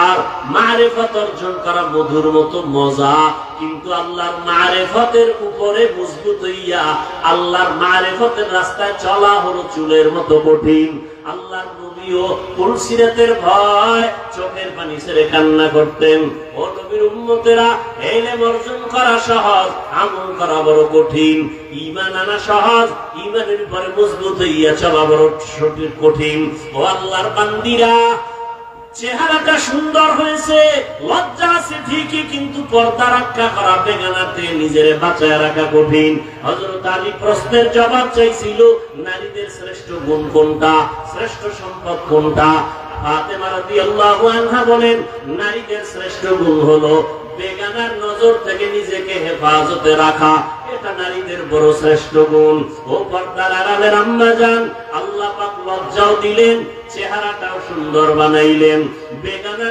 আর মারিফত অর্জন করা মধুর মতো মজা, কিন্তু আল্লাহর মারিফতের উপরে মজবুত হইয়া আল্লাহর মারিফতের রাস্তায় চলা হলো চুলের মতো কঠিন। আল্লাহর নবীও পুলসিরাতের ভয় চোখের পানি ছেড়ে কান্না করতেন। ও নবীর উম্মতেরা, ইলম অর্জন করা সহজ, আমল করা বড় কঠিন। ঈমান আনা সহজ, ঈমানের উপরে মজবুত হইয়া চলা বড় কঠিন। ও আল্লাহর বান্দিরা, চেহারাটা সুন্দর হয়েছে, লজ্জা আছে ঠিকই, কিন্তু পর্দা রক্ষা করা, বেগানাতে নিজের বাঁচায় রাখা কঠিন। হযরত আলী প্রশ্নের জবাব চাইছিল, নারীদের শ্রেষ্ঠ গুণ কোনটা, শ্রেষ্ঠ সম্পদ কোনটা? ফাতেমা রাদিয়াল্লাহু আনহা বলেন, নারীদের শ্রেষ্ঠ গুণ হলো বেগানার নজর থেকে নিজেকে হেফাজতে রাখা। এটা নারীদের বড় শ্রেষ্ঠ গুণ। ও পর্দার আড়ালের আম্মা জান, আল্লাহ পাক লজ্জাও দিলেন, চেহারাটাও সুন্দর বানাইলেন। বেগানা